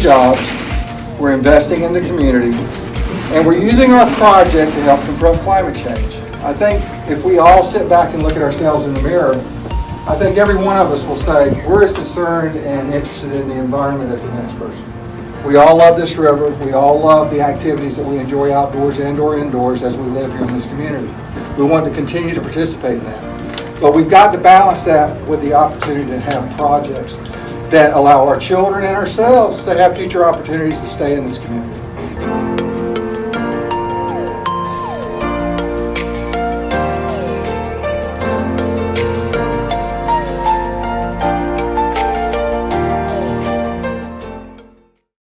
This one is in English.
jobs, we're investing in the community, and we're using our project to help confront climate change. I think if we all sit back and look at ourselves in the mirror, I think every one of us will say we're as concerned and interested in the environment as the next person. We all love this river. We all love the activities that we enjoy outdoors and or indoors as we live here in this community. We want to continue to participate in that. But we've got to balance that with the opportunity to have projects that allow our children and ourselves to have future opportunities to stay in this community.